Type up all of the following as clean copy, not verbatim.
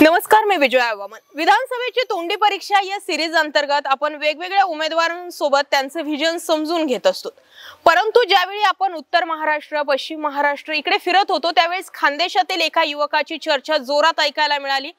नमस्कार, मी विजया आवामन। विधानसभेची तोंडी परीक्षा या सिरीज अंतर्गत आपण वेगवेगळ्या उमेदवारांसोबत त्यांचे व्हिजन समजून घेत असतो। परंतु ज्यावेळी आपण उत्तर महाराष्ट्र, पश्चिम महाराष्ट्र इकडे फिरत होतो त्यावेळेस खानदेशातील एका युवकाची चर्चा जोरात ऐकायला मिळाली।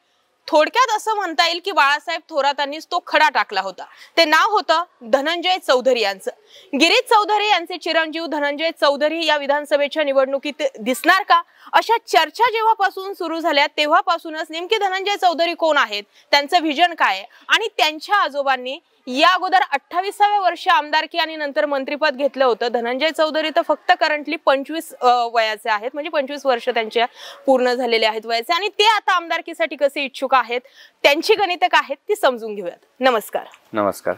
थोडक्यात असं म्हणता येईल की बाळासाहेब थोरातांनीच तो खडा टाकला होता। ते नाव होतं धनंजय चौधरी यांचं। गिरीश चौधरी यांचे चिरंजीव धनंजय चौधरी या विधानसभेच्या निवडणुकीत दिसणार का, अशा चर्चा जेव्हापासून सुरू झाल्या तेव्हापासूनच नेमके धनंजय चौधरी कोण आहेत, त्यांचं व्हिजन काय आहे आणि त्यांच्या आजोबांनी या अगोदर 28व्या वर्षी आमदारकी आणि नंतर मंत्रिपद घेतलं होतं। धनंजय चौधरी तर फक्त करंटली 25 वयाचे आहेत, म्हणजे 25 वर्ष त्यांच्या पूर्ण झालेले आहेत वयाचे, आणि ते आता आमदारकीसाठी कसे इच्छुक आहेत, त्यांची गणिते काय आहेत ती समजून घेऊयात। नमस्कार। नमस्कार।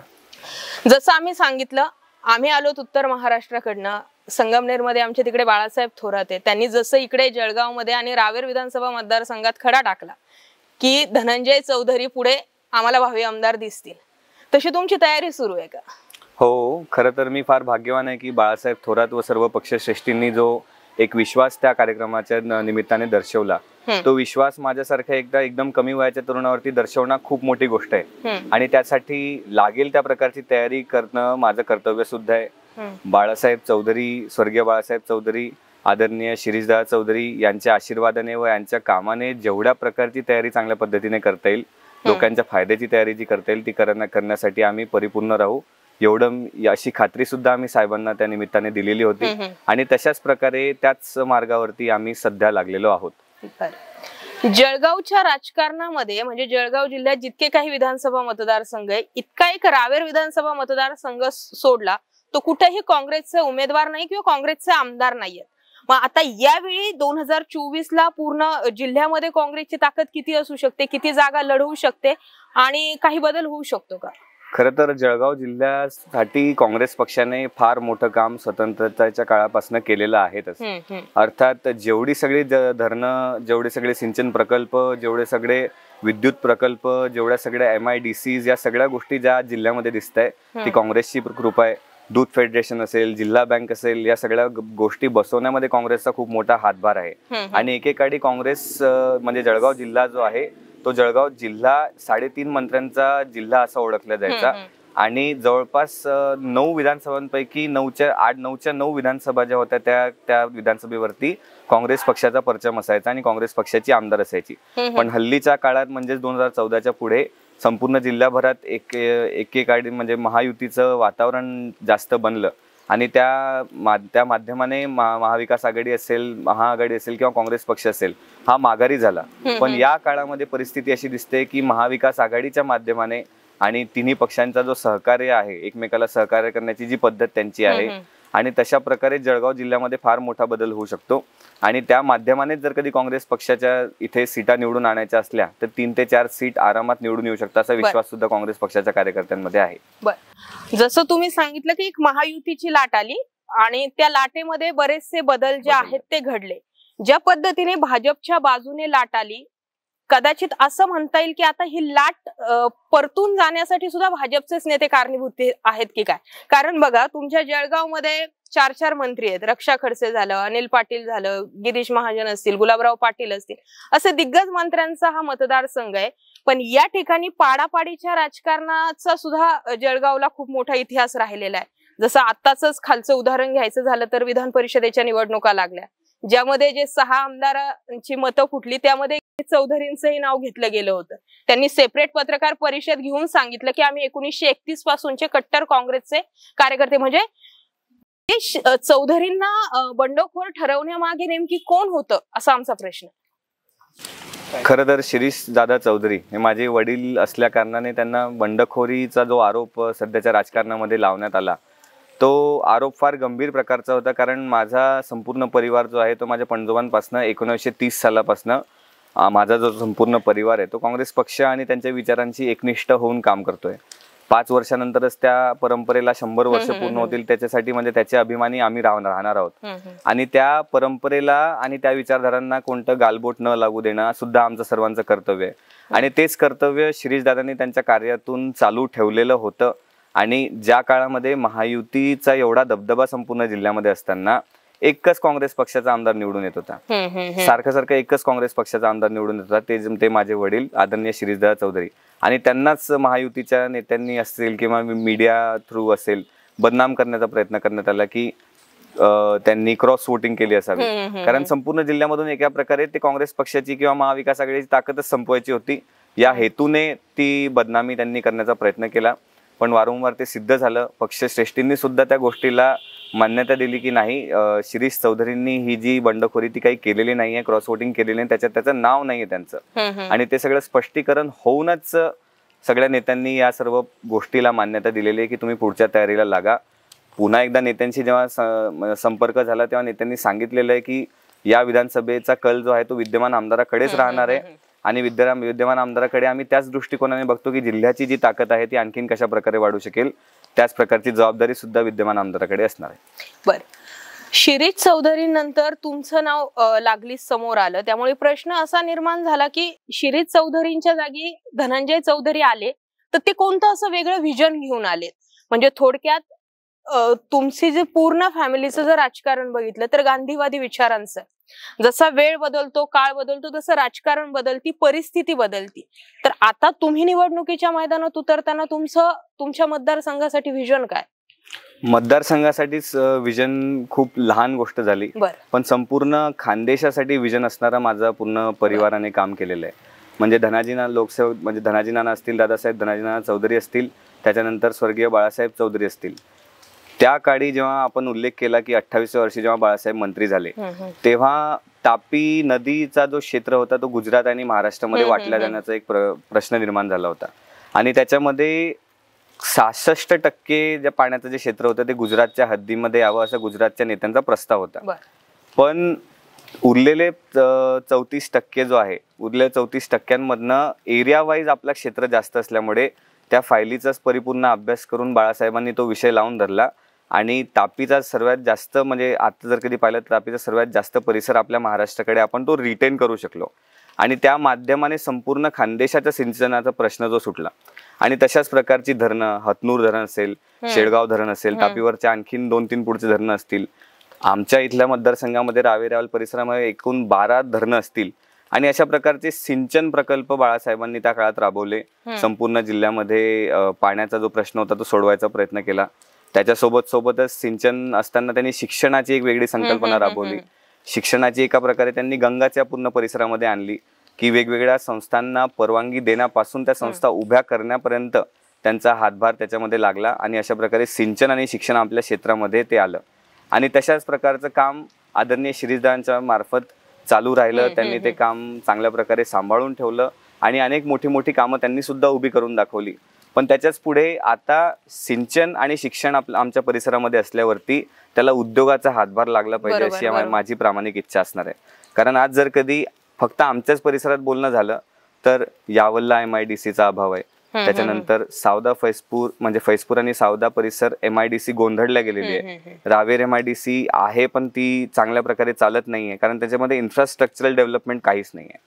जसं आम्ही सांगितलं, आम्ही आलोत उत्तर महाराष्ट्राकडनं। संगमनेरमध्ये आमच्या तिकडे बाळासाहेब थोरात आहेत। त्यांनी जसं इकडे जळगावमध्ये आणि रावेर विधानसभा मतदारसंघात खडा टाकला की धनंजय चौधरी पुढे आम्हाला भावी आमदार दिसतील, तशी तुमची तयारी सुरू आहे का? हो, खरं तर मी फार भाग्यवान आहे की बाळासाहेब थोरात व सर्व पक्षश्रेष्ठींनी जो एक विश्वास त्या कार्यक्रमाच्या निमित्ताने दर्शवला, तो विश्वास माझ्यासारख्या एकदम कमी वयाच्या तरुणावरती दर्शवणं खूप मोठी गोष्ट आहे आणि त्यासाठी लागेल त्या प्रकारची तयारी करणं माझं कर्तव्य सुद्धा आहे। बाळासाहेब चौधरी, स्वर्गीय बाळासाहेब चौधरी, आदरणीय शिरीषदादा चौधरी यांच्या आशीर्वादाने व यांच्या कामाने जेवढ्या प्रकारची तयारी चांगल्या पद्धतीने करता येईल, लोकांच्या फायद्याची तयारी जी करता येईल ती करण्यासाठी आम्ही परिपूर्ण राहू, एवढं अशी खात्री सुद्धा आम्ही साहेबांना त्या निमित्ताने दिलेली होती आणि तशाच प्रकारे त्याच मार्गावरती आम्ही सध्या लागलेलो आहोत। जळगावच्या राजकारणामध्ये म्हणजे जळगाव जिल्ह्यात जितके काही विधानसभा मतदारसंघ आहे, इतका एक रावेर विधानसभा मतदारसंघ सोडला तो कुठेही काँग्रेसचे उमेदवार नाही किंवा काँग्रेसचे आमदार नाहीयेत। मग आता यावेळी 2024 ला पूर्ण जिल्ह्यामध्ये काँग्रेसची ताकद किती असू शकते, किती जागा लढवू शकते आणि काही बदल होऊ शकतो का? खरं तर जळगाव जिल्ह्यासाठी काँग्रेस पक्षाने फार मोठं काम स्वतंत्रतेच्या काळापासून केलेलं आहेतच। अर्थात जेवढी सगळी धरणं, जेवढे सगळे सिंचन प्रकल्प, जेवढे सगळे विद्युत प्रकल्प, जेवढ्या सगळ्या MIDCs, या सगळ्या गोष्टी ज्या जिल्ह्यामध्ये दिसत आहे ती काँग्रेसची कृपा आहे। दूध फेडरेशन असेल, जिल्हा बँक असेल, या सगळ्या गोष्टी बसवण्यामध्ये काँग्रेसचा खूप मोठा हातभार आहे आणि एकेकाळी काँग्रेस म्हणजे जळगाव जिल्हा जो आहे तो जळगाव जिल्हा 3.5 मंत्र्यांचा जिल्हा असा ओळखला जायचा आणि जवळपास 9 विधानसभांपैकी 9 विधानसभा ज्या होत्या त्या विधानसभेवरती काँग्रेस पक्षाचा परचम असायचा आणि काँग्रेस पक्षाची आमदार असायची। पण हल्लीच्या काळात म्हणजे 2014च्या पुढे संपूर्ण जिल्हाभरात एकेकाळी म्हणजे महायुतीचं वातावरण जास्त बनलं आणि त्या माध्यमाने महाविकास आघाडी असेल, महाआघाडी असेल किंवा काँग्रेस पक्ष असेल हा माघारी झाला। पण या काळामध्ये परिस्थिती अशी दिसते की महाविकास आघाडीच्या माध्यमाने आणि तिन्ही पक्षांचा जो सहकार्य आहे, एकमेकाला सहकार्य करण्याची जी पद्धत त्यांची आहे आणि तशा प्रकारे जळगाव जिल्ह्यामध्ये फार मोठा बदल होऊ शकतो आणि त्या माध्यमाने जर कधी काँग्रेस पक्षाच्या इथे सीटा निवडून आणायच्या असल्या तर 3 ते 4 सीट आरामात निवडून येऊ शकतात असा विश्वास सुद्धा काँग्रेस पक्षाच्या कार्यकर्त्यांमध्ये आहे। जसं तुम्ही सांगितलं की एक महायुतीची लाट आली आणि त्या लाटेमध्ये बरेचसे बदल जे आहेत ते घडले। ज्या पद्धतीने भाजपच्या बाजूने लाट आली, कदाचित असं म्हणता येईल की आता ही लाट परतून जाण्यासाठी सुद्धा भाजपचेच नेते कारणीभूत आहेत की काय? कारण बघा, तुमच्या जळगावमध्ये 4 मंत्री आहेत। रक्षा खडसे झालं, अनिल पाटील झालं, गिरीश महाजन असतील, गुलाबराव पाटील असतील, असे दिग्गज मंत्र्यांचा हा मतदारसंघ आहे। पण या ठिकाणी पाडापाडीच्या राजकारणाचा सुद्धा जळगावला खूप मोठा इतिहास राहिलेला आहे। जसं आताच खालचं उदाहरण घ्यायचं झालं तर विधान परिषदेच्या निवडणुका लागल्या, ज्यामध्ये जे 6 आमदारांची मतं फुटली त्यामध्ये चौधरींचंही नाव घेतलं गेलं होतं। त्यांनी सेपरेट पत्रकार परिषद घेऊन सांगितलं की आम्ही 1931 पासूनचे कट्टर काँग्रेसचे कार्यकर्ते, म्हणजे चौधरींना बंडखोर ठरवण्यामागे नेमकी कोण होतं असा आमचा प्रश्न। खरं तर शिरीषदादा चौधरी हे माझे वडील असल्या कारणाने त्यांना बंडखोरीचा जो आरोप सध्याच्या राजकारणामध्ये लावण्यात आला तो आरोप फार गंभीर प्रकारचा होता। कारण माझा संपूर्ण परिवार जो आहे तो माझ्या पणजोबांपासून 1930 सालापासून माझा जो संपूर्ण परिवार आहे तो काँग्रेस पक्ष आणि त्यांच्या विचारांची एकनिष्ठ होऊन काम करतोय। 5 वर्षानंतरच त्या परंपरेला 100 वर्ष पूर्ण होतील, त्याच्यासाठी म्हणजे त्याचे अभिमानी आम्ही राहणार आहोत आणि त्या परंपरेला आणि त्या विचारधारांना कोणतं गालबोट न लागू देणं सुद्धा आमचं सर्वांचं कर्तव्य आहे आणि तेच कर्तव्य शिरीषदादांनी त्यांच्या कार्यातून चालू ठेवलेलं होतं। आणि ज्या काळामध्ये महायुतीचा एवढा दबदबा संपूर्ण जिल्ह्यामध्ये असताना एकच काँग्रेस पक्षाचा आमदार निवडून येत होता. सारखं सारखं एकच काँग्रेस पक्षाचा आमदार निवडून येत होता. ते माझे वडील आदरणीय शिरीषदादा चौधरी. आणि त्यांनाच महायुतीच्या नेत्यांनी असेल किंवा मीडिया थ्रू असेल बदनाम करण्याचा प्रयत्न करण्यात आला की त्यांनी क्रॉस वोटिंग केली असावी. कारण संपूर्ण जिल्ह्यामधून एका प्रकारे ते काँग्रेस पक्षाची किंवा महाविकास आघाडीची ताकदच संपवायची होती. या हेतूने ती बदनामी त्यांनी करण्याचा प्रयत्न केला. पण वारंवार ते सिद्ध झालं. पक्षश्रेष्ठींनी सुद्धा त्या गोष्टीला मान्यता दिली की नाही, शिरीष चौधरींनी ही जी बंडखोरी ती काही केलेली नाहीये, क्रॉस वोटिंग केलेली नाही, त्याच्यात त्याचं नाव नाहीये त्यांचं. आणि ते सगळं स्पष्टीकरण होऊनच सगळ्या नेत्यांनी या सर्व गोष्टीला मान्यता दिलेली आहे की तुम्ही पुढच्या तयारीला लागा. पुन्हा एकदा नेत्यांशी जेव्हा संपर्क झाला तेव्हा नेत्यांनी सांगितलेलं आहे की या विधानसभेचा कल जो आहे तो विद्यमान आमदाराकडेच राहणार आहे. आणि विद्यमान आमदाराकडे आम्ही त्याच दृष्टिकोनाने बघतो की जिल्ह्याची जी ताकद आहे ती आणखीन कशा प्रकारे वाढू शकेल, त्याच प्रकारची जबाबदारी सुद्धा विद्यमान आमदाराकडे असणार आहे. बर, शिरीष चौधरी नंतर तुमचं नाव लागलीच समोर आलं, त्यामुळे प्रश्न असा निर्माण झाला की शिरीष चौधरींच्या जागी धनंजय चौधरी आले तर ते कोणतं असं वेगळं व्हिजन घेऊन आले? म्हणजे थोडक्यात तुमची जे पूर्ण फॅमिलीचं जर राजकारण बघितलं तर गांधीवादी विचारांचं. जसा वेळ बदलतो, काळ बदलतो, तसं राजकारण बदलती, परिस्थिती बदलती. तर आता तुम्ही निवडणुकीच्या मैदानात उतरताना तुमच्या मतदारसंघासाठी व्हिजन काय? मतदारसंघासाठीच विजन खूप लहान गोष्ट झाली, पण संपूर्ण खानदेशासाठी विजन असणारा माझा पूर्ण परिवाराने काम केलेलं आहे. म्हणजे धनाजी नाना असतील, दादासाहेब धनाजी नाना चौधरी असतील, त्याच्यानंतर स्वर्गीय बाळासाहेब चौधरी असतील. त्या काळी जेव्हा आपण उल्लेख केला की 28व्या वर्षी जेव्हा बाळासाहेब मंत्री झाले तेव्हा तापी नदीचा जो क्षेत्र होता तो गुजरात आणि महाराष्ट्रामध्ये वाटला जाण्याचा एक प्रश्न निर्माण झाला होता. आणि त्याच्यामध्ये 66% ज्या पाण्याचं जे क्षेत्र होतं ते गुजरातच्या हद्दीमध्ये यावं असा गुजरातच्या नेत्यांचा प्रस्ताव होता. पण उरलेले 34% जो आहे, उरलेल्या 34%मधनं एरिया वाईज आपला क्षेत्र जास्त असल्यामुळे त्या फायलीचाच परिपूर्ण अभ्यास करून बाळासाहेबांनी तो विषय लावून धरला. आणि तापीचा सर्वात जास्त, म्हणजे आता जर कधी पाहिलं तर तापीचा सर्वात जास्त परिसर आपल्या महाराष्ट्राकडे आपण तो रिटेन करू शकलो. आणि त्या माध्यमाने संपूर्ण खानदेशाच्या सिंचनाचा प्रश्न जो सुटला. आणि तशाच प्रकारची धरणं, हतनूर धरण असेल, शेळगाव धरण असेल, तापीवरच्या आणखीन 2-3 पुढचे धरणं असतील. आमच्या इथल्या मतदारसंघामध्ये रावेरावल परिसरामध्ये एकूण 12 धरणं असतील. आणि अशा प्रकारचे सिंचन प्रकल्प बाळासाहेबांनी त्या काळात राबवले. संपूर्ण जिल्ह्यामध्ये पाण्याचा जो प्रश्न होता तो सोडवायचा प्रयत्न केला. त्याच्यासोबतच सिंचन असताना त्यांनी शिक्षणाची एक वेगळी संकल्पना राबवली. शिक्षणाची एका प्रकारे त्यांनी गंगाच्या पूर्ण परिसरामध्ये आणली की वेगवेगळ्या संस्थांना परवानगी देण्यापासून त्या संस्था उभ्या करण्यापर्यंत त्यांचा हातभार त्याच्यामध्ये लागला. आणि अशा प्रकारे सिंचन आणि शिक्षण आपल्या क्षेत्रामध्ये ते आलं. आणि तशाच प्रकारचं काम आदरणीय शिरीषदादांच्या मार्फत चालू राहिलं. त्यांनी ते काम चांगल्या प्रकारे सांभाळून ठेवलं आणि अनेक मोठी कामं त्यांनी सुद्धा उभी करून दाखवली. पण त्याच्याच पुढे आता सिंचन आणि शिक्षण आमच्या परिसरामध्ये असल्यावरती त्याला उद्योगाचा हातभार लागला पाहिजे अशी माझी प्रामाणिक इच्छा असणार आहे. कारण आज जर कधी फक्त आमच्याच परिसरात बोलणं झालं तर यावलला MIDCचा अभाव आहे. त्याच्यानंतर सावदा फैजपूर, म्हणजे फैजपूर आणि सावदा परिसर MIDC गोंधळल्या गेलेली आहे. रावेर MIDC आहे पण ती चांगल्या प्रकारे चालत नाहीये कारण त्याच्यामध्ये इन्फ्रास्ट्रक्चरल डेव्हलपमेंट काहीच नाहीये.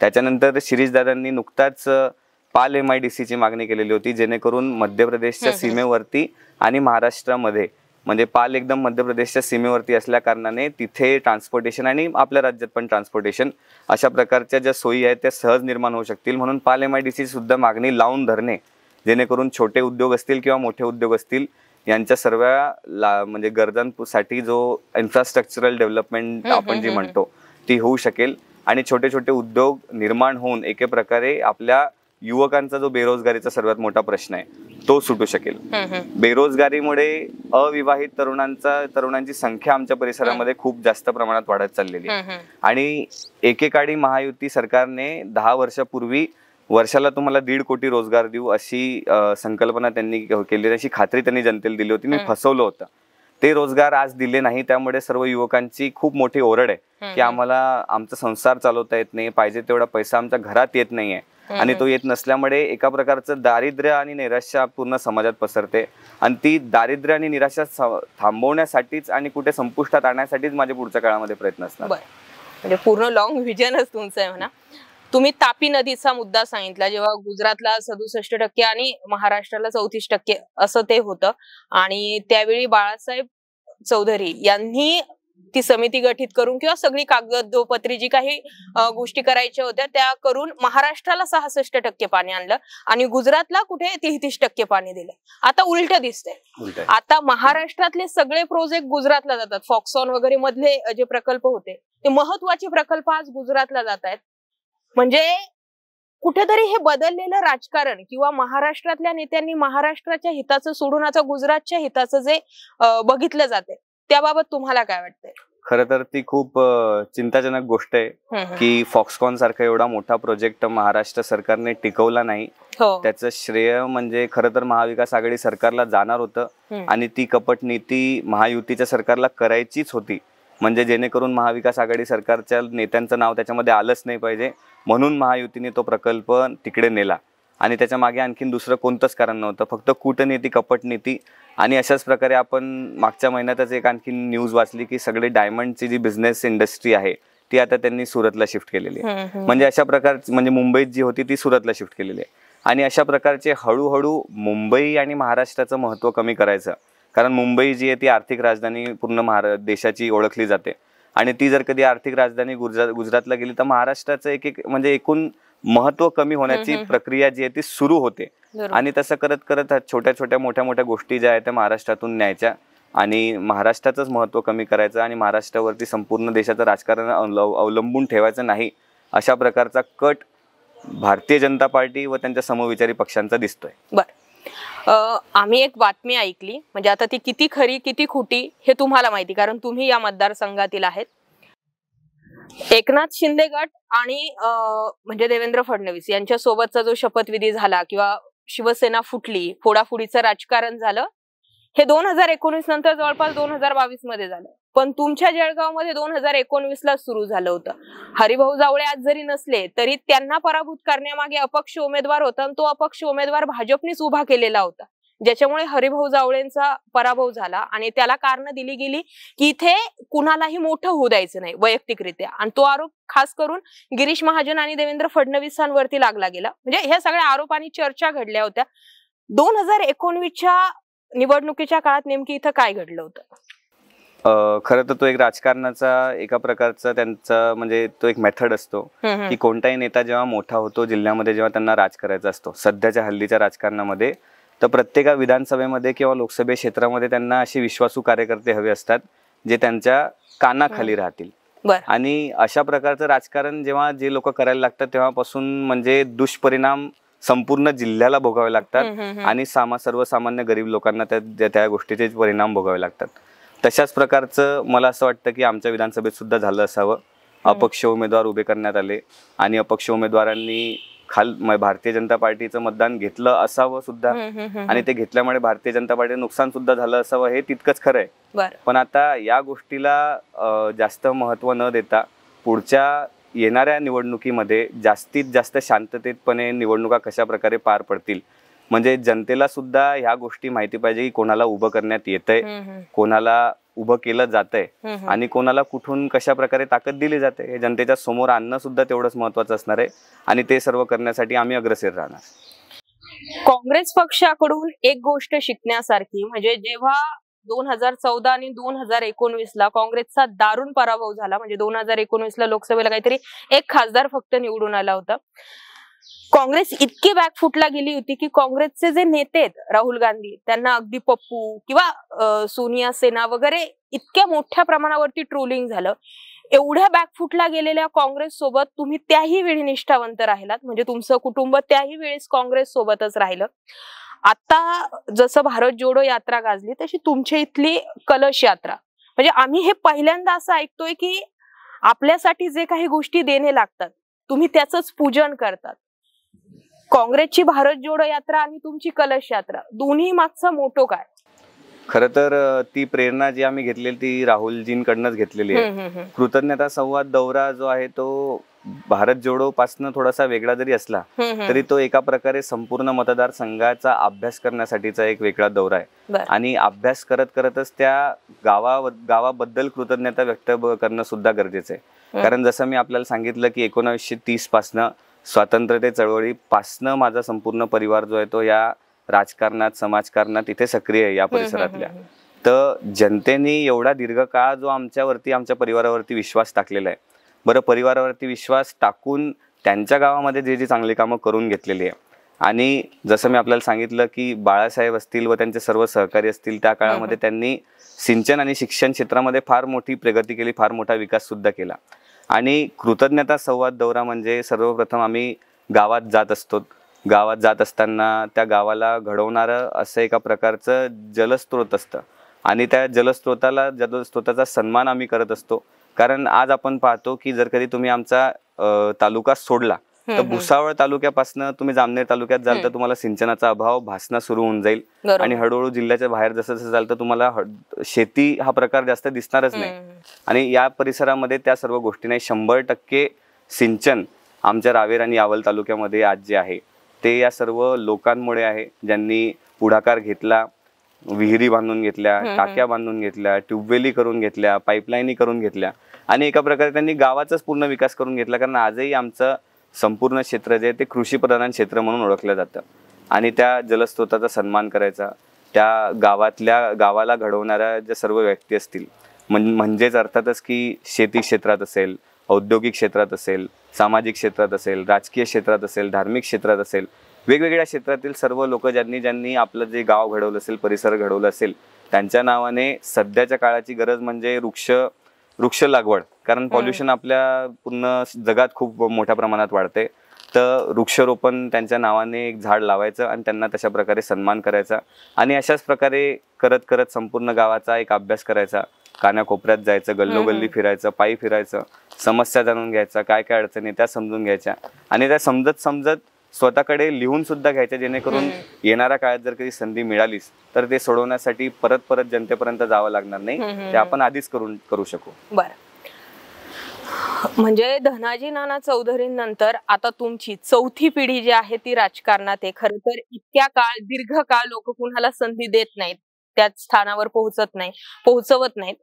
त्याच्यानंतर शिरीषदादांनी नुकताच पाल MIDCची मागणी केलेली होती, जेणेकरून मध्य प्रदेशच्या सीमेवरती आणि महाराष्ट्रामध्ये, म्हणजे पाल एकदम मध्य प्रदेशच्या सीमेवरती असल्या कारणाने तिथे ट्रान्सपोर्टेशन आणि आपल्या राज्यात पण ट्रान्सपोर्टेशन अशा प्रकारच्या ज्या सोयी आहेत त्या सहज निर्माण होऊ शकतील. म्हणून पाल MIDC सुद्धा मागणी लावून धरणे, जेणेकरून छोटे उद्योग असतील किंवा मोठे उद्योग असतील यांच्या सर्व म्हणजे गरजांसाठी जो इन्फ्रास्ट्रक्चरल डेव्हलपमेंट आपण जी म्हणतो ती होऊ शकेल. आणि छोटे उद्योग निर्माण होऊन एके प्रकारे आपल्या युवकांचा जो बेरोजगारीचा सर्वात मोठा प्रश्न आहे तो सुटू शकेल. बेरोजगारीमुळे अविवाहित तरुणांची संख्या आमच्या परिसरामध्ये खूप जास्त प्रमाणात वाढत चाललेली आहे. आणि एकेकाळी महायुती सरकारने 10 वर्षापूर्वी वर्षाला तुम्हाला 1.5 कोटी रोजगार देऊ अशी संकल्पना त्यांनी केली, अशी खात्री त्यांनी जनतेला दिली होती. मी फसवलं होतं. ते रोजगार आज दिले नाही. त्यामुळे सर्व युवकांची खूप मोठी ओरड आहे की आम्हाला आमचा संसार चालवता येत नाही, पाहिजे तेवढा पैसा आमच्या घरात येत नाहीये. आणि तो येत नसल्यामुळे एका प्रकारचं दारिद्र्य आणि निराशा पूर्ण समाजात पसरते. आणि ती दारिद्र्य आणि निराशा थांबवण्यासाठीच आणि कुठे संपुष्टात आणण्यासाठीच माझ्या पुढच्या काळामध्ये प्रयत्न असणार. म्हणजे पूर्ण लॉंग व्हिजनच तुमचं आहे म्हणा. तुम्ही तापी नदीचा मुद्दा सांगितला, जेव्हा गुजरातला 67% आणि महाराष्ट्राला 34% असं ते होतं. आणि त्यावेळी बाळासाहेब चौधरी यांनी ती समिती गठीत करून किंवा सगळी कागदोपत्री जी काही गोष्टी करायच्या होत्या त्या करून महाराष्ट्राला 66% पाणी आणलं आणि गुजरातला कुठे 33% पाणी दिलं. आता उलट दिसतंय. आता महाराष्ट्रातले सगळे प्रोजेक्ट गुजरातला जातात. फॉक्सॉन वगैरे मधले जे प्रकल्प होते ते महत्वाचे प्रकल्प आज गुजरातला जात आहेत. म्हणजे कुठेतरी हे बदललेलं राजकारण किंवा महाराष्ट्रातल्या नेत्यांनी महाराष्ट्राच्या हिताचं सोडून आता गुजरातच्या हिताचं जे बघितलं जाते त्याबाबत तुम्हाला काय वाटतंय? खरं तर ती खूप चिंताजनक गोष्ट आहे की फॉक्सकॉन सारखा एवढा मोठा प्रोजेक्ट महाराष्ट्र सरकारने टिकवला नाही. त्याचं श्रेय म्हणजे खरं तर महाविकास आघाडी सरकारला जाणार होतं आणि ती कपट नीती महायुतीच्या सरकारला करायचीच होती. म्हणजे जेणेकरून महाविकास आघाडी सरकारच्या नेत्यांचं नाव त्याच्यामध्ये आलंच नाही पाहिजे म्हणून महायुतीने तो प्रकल्प तिकडे नेला आणि त्याच्या मागे आणखीन दुसरं कोणतंच कारण नव्हतं, फक्त कूटनीती, कपटनीती. आणि अशाच प्रकारे आपण मागच्या महिन्यातच एक आणखीन न्यूज वाचली की सगळे डायमंडची जी बिझनेस इंडस्ट्री आहे ती आता त्यांनी सुरतला शिफ्ट केलेली आहे. म्हणजे अशा प्रकारची म्हणजे मुंबईत जी होती ती सुरतला शिफ्ट केलेली आहे. आणि अशा प्रकारचे हळूहळू मुंबई आणि महाराष्ट्राचं महत्व कमी करायचं, कारण मुंबई जी आहे ती आर्थिक राजधानी पूर्ण देशाची ओळखली जाते आणि ती जर कधी आर्थिक राजधानी गुजरातला गेली तर महाराष्ट्राचं एक म्हणजे एकूण महत्व कमी होण्याची प्रक्रिया जी आहे ती सुरू होते. आणि तसं करत करत छोट्या छोट्या मोठ्या मोठ्या गोष्टी ज्या आहेत त्या महाराष्ट्रातून न्यायच्या आणि महाराष्ट्राचंच महत्व कमी करायचं आणि महाराष्ट्रावरती संपूर्ण देशाचं राजकारण अवलंबून ठेवायचं नाही, अशा प्रकारचा कट भारतीय जनता पार्टी व त्यांच्या समविचारी पक्षांचा दिसतोय. बरं, आम्ही एक बातमी ऐकली, म्हणजे आता ती किती खरी किती खोटी हे तुम्हाला माहिती, कारण तुम्ही या मतदारसंघातील आहेत. एकनाथ शिंदे गट आणि म्हणजे देवेंद्र फडणवीस यांच्या सोबतचा जो शपथविधी झाला किंवा शिवसेना फुटली, फोडाफुडीचं राजकारण झालं, हे 2019 नंतर जवळपास 2022 मध्ये झालं. पण तुमच्या जळगावमध्ये 2019 ला सुरू झालं होतं. हरिभाऊ जावळे आज जरी नसले तरी त्यांना पराभूत करण्यामागे अपक्ष उमेदवार होता आणि तो अपक्ष उमेदवार भाजपनेच उभा केलेला होता, ज्याच्यामुळे हरिभाऊ जावळेंचा पराभव झाला. आणि त्याला कारण दिली गेली की इथे कुणालाही मोठं होऊ द्यायचं नाही वैयक्तिकरित्या, आणि तो आरोप खास करून गिरीश महाजन आणि देवेंद्र फडणवीसांवरती लागला गेला. म्हणजे ह्या सगळ्या आरोपांनी चर्चा घडल्या होत्या. 2019च्या निवडणुकीच्या काळात नेमकी इथं काय घडलं होतं? खरं तर तो एक राजकारणाचा एका प्रकारचा त्यांचा म्हणजे तो एक मेथड असतो की कोणताही नेता जेव्हा मोठा होतो जिल्ह्यामध्ये, जेव्हा त्यांना राज करायचा असतो सध्याच्या हल्लीच्या राजकारणामध्ये, तर प्रत्येक विधानसभेमध्ये किंवा लोकसभे क्षेत्रामध्ये त्यांना असे विश्वासू कार्यकर्ते हवे असतात जे त्यांच्या कानाखाली राहतील. आणि अशा प्रकारचं राजकारण जेव्हा जे लोक करायला लागतात तेव्हापासून म्हणजे दुष्परिणाम संपूर्ण जिल्ह्याला भोगावे लागतात आणि सर्वसामान्य गरीब लोकांना त्या गोष्टीचे परिणाम भोगावे लागतात. तशाच प्रकारचं मला असं वाटतं की आमच्या विधानसभेत सुद्धा झालं असावं. अपक्ष उमेदवार उभे करण्यात आले आणि अपक्ष उमेदवारांनी भारतीय जनता पार्टीचं मतदान घेतलं असावं सुद्धा, आणि ते घेतल्यामुळे भारतीय जनता पार्टीचं नुकसान सुद्धा झालं असावं, हे तितकंच खरं आहे. पण आता या गोष्टीला जास्त महत्व न देता पुढच्या येणाऱ्या निवडणुकीमध्ये जास्तीत जास्त शांततेतपणे निवडणुका कशा प्रकारे पार पडतील, म्हणजे जनतेला सुद्धा ह्या गोष्टी माहिती पाहिजे की कोणाला उभं करण्यात येतंय, कोणाला उभं केलं जातंय आणि कोणाला कुठून कशा प्रकारे ताकद दिली जाते हे जनतेच्या समोर आणणं सुद्धा तेवढंच महत्वाचं असणार आहे. आणि ते सर्व करण्यासाठी आम्ही अग्रेसर राहणार. काँग्रेस पक्षाकडून एक गोष्ट शिकण्यासारखी म्हणजे जेव्हा 2014 आणि 2019 ला काँग्रेसचा दारुण पराभव झाला, म्हणजे 2019 ला लोकसभेला काहीतरी एक खासदार फक्त निवडून आला होता, काँग्रेस इतकी बॅकफुटला गेली होती की काँग्रेसचे जे नेते आहेत राहुल गांधी, त्यांना अगदी पप्पू किंवा सोनिया सेना वगैरे इतक्या मोठ्या प्रमाणावरती ट्रोलिंग झालं. एवढ्या बॅकफुटला गेलेल्या काँग्रेस सोबत तुम्ही त्याही वेळी निष्ठावंत राहिलात, म्हणजे तुमचं कुटुंब त्याही वेळेस काँग्रेस सोबतच राहिलं. आता जसं भारत जोडो यात्रा गाजली तशी तुमच्या इथली कलश यात्रा, म्हणजे आम्ही हे पहिल्यांदा असं ऐकतोय की आपल्यासाठी जे काही गोष्टी देणे लागतात तुम्ही त्याचंच पूजन करतात. काँग्रेसची भारत जोडो यात्रा आणि तुमची कलश यात्रा दोन्ही मागचा मोटो काय? खरं तर ती प्रेरणा जी आम्ही घेतलेली ती राहुलजींकडनंच घेतलेली आहे. कृतज्ञता संवाद दौरा जो आहे तो भारत जोडो पासून थोडासा वेगळा जरी असला तरी तो एका प्रकारे संपूर्ण मतदारसंघाचा अभ्यास करण्यासाठीचा एक वेगळा दौरा आहे. आणि अभ्यास करत करतच त्या गावाबद्दल कृतज्ञता व्यक्त करणं सुद्धा गरजेचं आहे. कारण जसं मी आपल्याला सांगितलं की 1930 पासनं स्वातंत्र्य चळवळीपासनं माझा संपूर्ण परिवार जो आहे तो या राजकारणात समाजकारणात इथे सक्रिय आहे या परिसरातल्या. तर जनतेने एवढा दीर्घकाळ जो आमच्यावरती, आमच्या परिवारावरती विश्वास टाकलेला आहे, बरं परिवारावरती विश्वास टाकून त्यांच्या गावामध्ये जे जे चांगली कामं करून घेतलेली आहे, आणि जसं मी आपल्याला सांगितलं की बाळासाहेब असतील व त्यांचे सर्व सहकारी असतील, त्या काळामध्ये त्यांनी सिंचन आणि शिक्षण क्षेत्रामध्ये फार मोठी प्रगती केली, फार मोठा विकास सुद्धा केला. आणि कृतज्ञता संवाद दौरा म्हणजे सर्वप्रथम आम्ही गावात जात असतो. गावात जात असताना त्या गावाला घडवणारं असं एका प्रकारचं जलस्रोत असतं, आणि त्या जलस्रोताचा सन्मान आम्ही करत असतो. कारण आज आपण पाहतो की जर कधी तुम्ही आमचा तालुका सोडला तर भुसावळ तालुक्यापासून तुम्ही जामनेर तालुक्यात जाल तर तुम्हाला सिंचनाचा अभाव भासणं सुरू होऊन जाईल, आणि हळूहळू जिल्ह्याच्या बाहेर जसं जसं जाल तर तुम्हाला शेती हा प्रकार जास्त दिसणारच नाही. आणि या परिसरामध्ये त्या सर्व गोष्टी नाही. 100% सिंचन आमच्या रावेर आणि यावल तालुक्यामध्ये आज जे आहे ते या सर्व लोकांमुळे आहे, ज्यांनी पुढाकार घेतला, विहिरी बांधून घेतल्या, टाक्या बांधून घेतल्या, ट्यूबवेली करून घेतल्या, पाईपलाईनी करून घेतल्या, आणि एका प्रकारे त्यांनी गावाचाच पूर्ण विकास करून घेतला. कारण आजही आमचं संपूर्ण क्षेत्र जे ते कृषी प्रधान क्षेत्र म्हणून ओळखलं जातं, आणि त्या जलस्रोताचा सन्मान करायचा, त्या गावाला घडवणाऱ्या ज्या सर्व व्यक्ती असतील, म्हणजेच अर्थातच की शेती क्षेत्रात असेल, औद्योगिक क्षेत्रात असेल, सामाजिक क्षेत्रात असेल, राजकीय क्षेत्रात असेल, धार्मिक क्षेत्रात असेल, वेगवेगळ्या क्षेत्रातील सर्व लोक ज्यांनी आपलं जे गाव घडवलं असेल, परिसर घडवलं असेल, त्यांच्या नावाने सध्याच्या काळाची गरज म्हणजे वृक्ष लागवड. कारण पॉल्युशन आपल्या पूर्ण जगात खूप मोठ्या प्रमाणात वाढते, तर वृक्षारोपण त्यांच्या नावाने एक झाड लावायचं आणि त्यांना तशा प्रकारे सन्मान करायचा. आणि अशाच प्रकारे करत करत संपूर्ण गावाचा एक अभ्यास करायचा, कानाकोपऱ्यात जायचं, गल्लोगल्ली फिरायचं, पायी फिरायचं, समस्या जाणून घ्यायचा, काय काय अडचणी त्या समजून घ्यायच्या, आणि त्या समजत स्वतःकडे लिहून सुद्धा घ्यायच्या, जेणेकरून येणाऱ्या काळात जर कधी संधी मिळालीच तर ते सोडवण्यासाठी परत जनतेपर्यंत जावं लागणार नाही, ते आपण आधीच करू शकू. बरं, म्हणजे धनाजी नाना चौधरींनंतर आता तुमची चौथी पिढी जी आहे ती राजकारणात आहे. खरं तर इतक्या काळ, दीर्घकाळ लोक कुणाला संधी देत नाहीत, त्याच स्थानावर पोहोचवत नाहीत.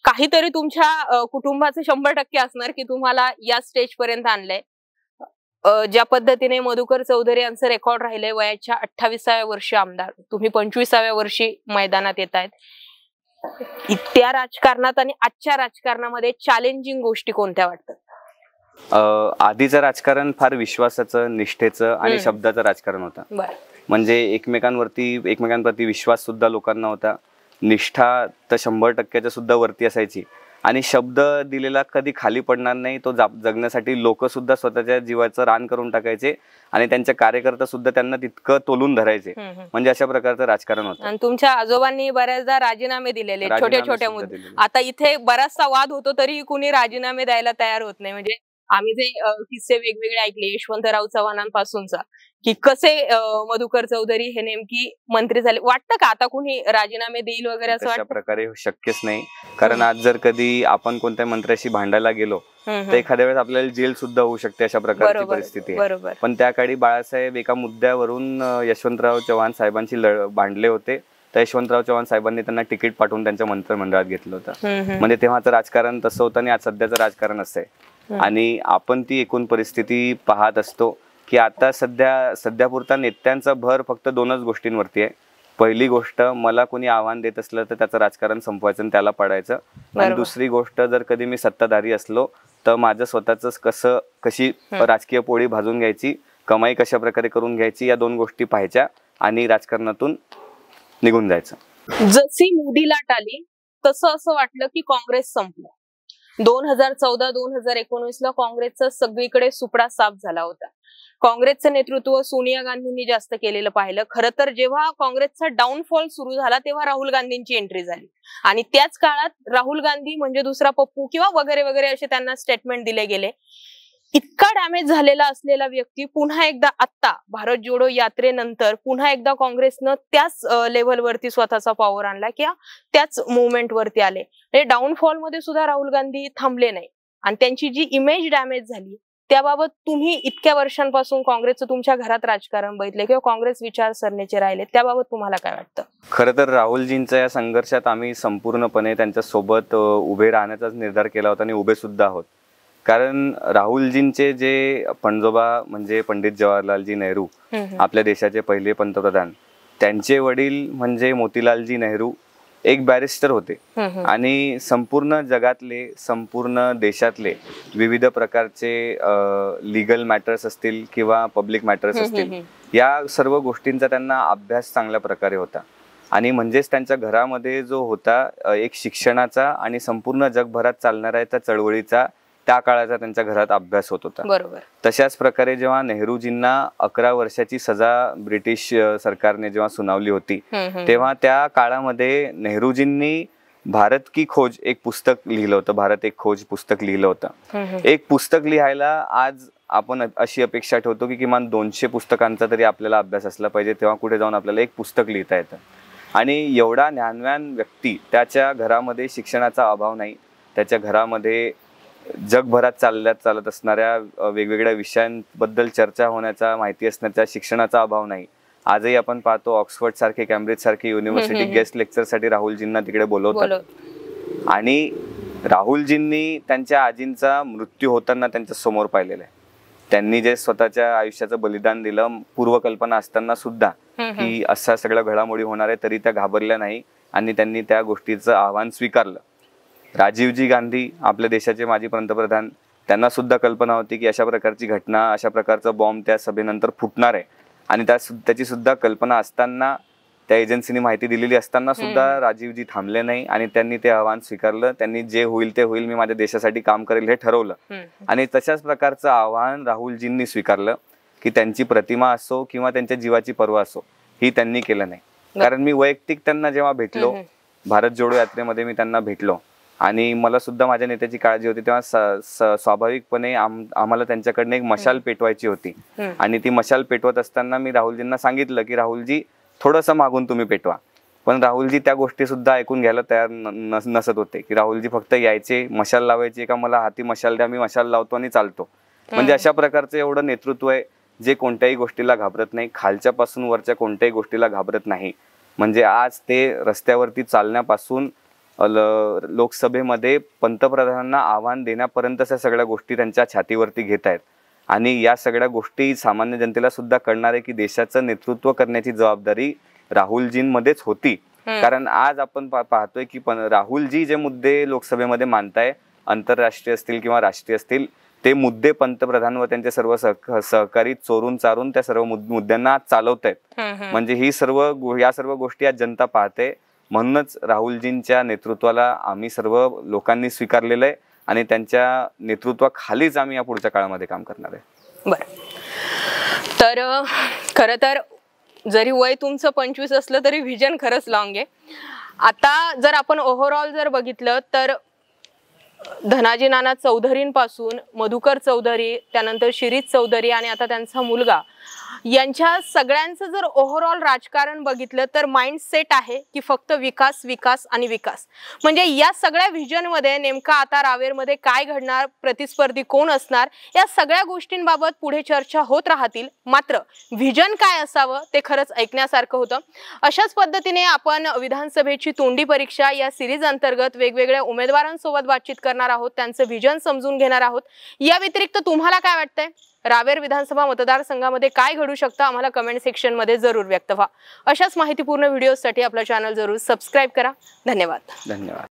काहीतरी तुमच्या कुटुंबाचं 100% असणार की तुम्हाला या स्टेज पर्यंत आणलंय. ज्या पद्धतीने मधुकर चौधरी यांचं रेकॉर्ड राहिलंय, वयाच्या 28व्या वर्षी आमदार, तुम्ही 25व्या वर्षी मैदानात येत आहेत. त्या राजकारणात आणि आजच्या राजकारणामध्ये चॅलेंजिंग गोष्टी कोणत्या वाटतात? आधीचं राजकारण फार विश्वासाचं, निष्ठेचं आणि शब्दाचं राजकारण होतं. म्हणजे एकमेकांप्रती विश्वास सुद्धा लोकांना होता, निष्ठा तर 100%च्या सुद्धा वरती असायची, आणि शब्द दिलेला कधी खाली पडणार नाही. तो जगण्यासाठी लोक सुद्धा स्वतःच्या जीवाचं रान करून टाकायचे, आणि त्यांचे कार्यकर्ता सुद्धा त्यांना तितकं तोलून धरायचे. म्हणजे अशा प्रकारचं राजकारण होतं. आणि तुमच्या आजोबांनी बऱ्याचदा राजीनामे दिलेले, छोट्या मुद्दे. आता इथे बराचसा वाद होतो तरी कुणी राजीनामे द्यायला तयार होत नाही. म्हणजे आम्ही जे किस्से वेगवेगळे ऐकले यशवंतराव चव्हाणांपासूनचा, की कसे मधुकर चौधरी हे नेमकी मंत्री झाले, वाटतं का आता कुणी राजीनामे देईल वगैरे असं वाटतं? अशा प्रकारे शक्यच नाही. कारण आज जर कधी आपण कोणत्या मंत्र्याशी भांडायला गेलो तर एखाद्या वेळेस आपल्याला जेल सुद्धा होऊ शकते, अशा प्रकारची परिस्थिती आहे. पण त्या काळी बाळासाहेब एका मुद्द्यावरून यशवंतराव चव्हाण साहेबांशी भांडले होते, तर यशवंतराव चव्हाण साहेबांनी त्यांना तिकीट पाठवून त्यांच्या मंत्रिमंडळात घेतलं होतं. म्हणजे तेव्हाचं राजकारण तसं होतं आणि आज सध्याचं राजकारण असं आहे. आणि आपण ती एकूण परिस्थिती पाहत असतो की आता सध्यापुरता नेत्यांचा भर फक्त 2च गोष्टींवरती आहे. पहिली गोष्ट, मला कोणी आव्हान देत असलं तर त्याचं राजकारण संपवायचं आणि त्याला पाडायचं. आणि दुसरी गोष्ट, जर कधी मी सत्ताधारी असलो तर माझं स्वतःच कशी राजकीय पोळी भाजून घ्यायची, कमाई कशा प्रकारे करून घ्यायची, या 2 गोष्टी पाहायच्या आणि राजकारणातून निघून जायचं. जशी मोदी लाट आली तसं असं वाटलं की काँग्रेस संपलं. 2014-2019ला काँग्रेसचा सगळीकडे सुपडा साफ झाला होता. काँग्रेसचं नेतृत्व सोनिया गांधींनी जास्त केलेलं पाहिलं. खरं तर जेव्हा काँग्रेसचा डाऊनफॉल सुरू झाला तेव्हा राहुल गांधींची एंट्री झाली, आणि त्याच काळात राहुल गांधी म्हणजे दुसरा पप्पू किंवा वगैरे वगैरे असे त्यांना स्टेटमेंट दिले गेले. इतका डॅमेज झालेला असलेला व्यक्ती पुन्हा एकदा आत्ता भारत जोडो यात्रेनंतर पुन्हा एकदा काँग्रेसनं त्याच लेव्हलवरती स्वतःचा पॉवर आणला किंवा त्याच मुवमेंट वरती आले. डाऊनफॉल मध्ये सुद्धा राहुल गांधी थांबले नाही, आणि त्यांची जी इमेज डॅमेज झाली त्याबाबत तुम्ही इतक्या वर्षांपासून काँग्रेसचं तुमच्या घरात राजकारण बघितले किंवा काँग्रेस विचारसरणीचे राहिले, त्याबाबत तुम्हाला काय वाटतं? खरं तर राहुलजींच्या या संघर्षात आम्ही संपूर्णपणे त्यांच्या सोबत उभे राहण्याचाच निर्धार केला होता, आणि उभे सुद्धा आहोत. कारण राहुलजींचे जे पणजोबा म्हणजे पंडित जवाहरलालजी नेहरू, आपल्या देशाचे पहिले पंतप्रधान, त्यांचे वडील म्हणजे मोतीलालजी नेहरू, एक बॅरिस्टर होते आणि संपूर्ण जगातले, संपूर्ण देशातले विविध प्रकारचे लीगल मॅटर्स असतील किंवा पब्लिक मॅटर्स असतील, या सर्व गोष्टींचा त्यांना अभ्यास चांगल्या प्रकारे होता. आणि म्हणजेच त्यांच्या घरामध्ये जो होता एक शिक्षणाचा आणि संपूर्ण जगभरात चालणाऱ्या त्या चळवळीचा, त्या काळाचा त्यांच्या घरात अभ्यास होत होता. बरोबर. तशाच प्रकारे जेव्हा नेहरूजींना 11 वर्षाची सजा ब्रिटिश सरकारने जेव्हा सुनावली होती, तेव्हा त्या काळामध्ये नेहरूजींनी भारत की खोज एक पुस्तक लिहिलं होतं. भारत एक खोज पुस्तक लिहिलं होतं. एक पुस्तक लिहायला आज आपण अशी अपेक्षा ठेवतो की किमान 200 पुस्तकांचा तरी आपल्याला अभ्यास असला पाहिजे, तेव्हा कुठे जाऊन आपल्याला एक पुस्तक लिहिता येतं. आणि एवढा ज्ञानवान व्यक्ती, त्याच्या घरामध्ये शिक्षणाचा अभाव नाही, त्याच्या घरामध्ये जगभरात चालत असणाऱ्या वेगवेगळ्या विषयांबद्दल चर्चा होण्याचा, माहिती असण्याचा शिक्षणाचा अभाव नाही. आजही आपण पाहतो ऑक्सफर्ड सारखे, कॅम्ब्रिज सारखे युनिव्हर्सिटी गेस्ट लेक्चरसाठी राहुलजींना तिकडे बोलवतात. आणि राहुलजींनी त्यांच्या आजींचा मृत्यू होताना त्यांच्या समोर पाहिलेला आहे. त्यांनी जे स्वतःच्या आयुष्याचं बलिदान दिलं, पूर्वकल्पना असताना सुद्धा की अशा सगळ्या घडामोडी होणार आहे, तरी त्या घाबरल्या नाही आणि त्यांनी त्या गोष्टीचं आव्हान स्वीकारलं. राजीवजी गांधी, आपल्या देशाचे माजी पंतप्रधान, त्यांना सुद्धा कल्पना होती की अशा प्रकारची घटना, अशा प्रकारचा बॉम्ब त्या सभेनंतर फुटणार आहे. आणि त्याची सुद्धा कल्पना असताना, त्या एजन्सीने माहिती दिलेली असताना सुद्धा राजीवजी थांबले नाही आणि त्यांनी ते आव्हान स्वीकारलं. त्यांनी जे होईल ते होईल, मी माझ्या देशासाठी काम करेल हे ठरवलं. आणि तशाच प्रकारचं आव्हान राहुलजींनी स्वीकारलं की त्यांची प्रतिमा असो किंवा त्यांच्या जीवाची पर्वा असो, ही त्यांनी केलं नाही. कारण मी वैयक्तिक त्यांना जेव्हा भेटलो, भारत जोडो यात्रेमध्ये मी त्यांना भेटलो आणि मला सुद्धा माझ्या नेत्याची काळजी होती, तेव्हा स्वाभाविकपणे आम्हाला त्यांच्याकडनं एक मशाल पेटवायची होती. आणि ती मशाल पेटवत असताना मी राहुलजींना सांगितलं की राहुलजी, थोडंसं मागून तुम्ही पेटवा. पण राहुलजी त्या गोष्टी सुद्धा ऐकून घ्यायला तयार नसत होते की राहुलजी फक्त यायचे, मशाल लावायची का मला हाती मशाल द्या, मी मशाल लावतो आणि चालतो. म्हणजे अशा प्रकारचं एवढं नेतृत्व आहे जे कोणत्याही गोष्टीला घाबरत नाही, खालच्यापासून वरच्या कोणत्याही गोष्टीला घाबरत नाही. म्हणजे आज ते रस्त्यावरती चालण्यापासून लोकसभेमध्ये पंतप्रधानांना आव्हान देण्यापर्यंतच्या सगळ्या गोष्टी त्यांच्या छातीवरती घेत आहेत. आणि या सगळ्या गोष्टी सामान्य जनतेला सुद्धा कळणार आहे की देशाचं नेतृत्व करण्याची जबाबदारी राहुलजींमध्येच होती. कारण आज आपण पाहतोय की राहुलजी जे मुद्दे लोकसभेमध्ये मांडताय, आंतरराष्ट्रीय असतील किंवा राष्ट्रीय असतील, ते मुद्दे पंतप्रधान व त्यांचे सर्व सहकारी चोरून चारून त्या सर्व मुद्द्यांना चालवत आहेत. म्हणजे या सर्व गोष्टी आज जनता पाहते. म्हणूनच राहुलजींच्या नेतृत्वाला आम्ही सर्व लोकांनी स्वीकारलेलं आहे आणि त्यांच्या नेतृत्वाखालीच आम्ही या पुढच्या काळामध्ये काम करणार आहे. बर, तर खरं तर जरी वय तुमचं 25 असलं तरी व्हिजन खरंच लॉंग आहे. आता जर आपण ओव्हरऑल जर बघितलं तर धनाजी नाना चौधरींपासून मधुकर चौधरी, त्यानंतर शिरीष चौधरी आणि आता त्यांचा मुलगा, यांच्या सगळ्यांचं जर ओव्हरऑल राजकारण बघितलं तर माइंडसेट आहे की फक्त विकास विकास आणि विकास. म्हणजे या सगळ्या व्हिजन मध्ये नेमका आता रावेरमध्ये काय घडणार, प्रतिस्पर्धी कोण असणार, या सगळ्या गोष्टींबाबत पुढे चर्चा होत राहतील. मात्र व्हिजन काय असावं ते खरंच ऐकण्यासारखं होतं. अशाच पद्धतीने आपण विधानसभेची तोंडी परीक्षा या सिरीज अंतर्गत वेगवेगळ्या उमेदवारांसोबत बातचीत करणार आहोत, त्यांचं व्हिजन समजून घेणार आहोत. या व्यतिरिक्त तुम्हाला काय वाटतंय, रावेर विधानसभा मतदारसंघामध्ये काय घडू शकतं, आम्हाला कमेंट सेक्शन मध्ये जरूर व्यक्त व्हा. अशाच माहितीपूर्ण व्हिडिओसाठी आपला चॅनल जरूर सबस्क्राईब करा. धन्यवाद.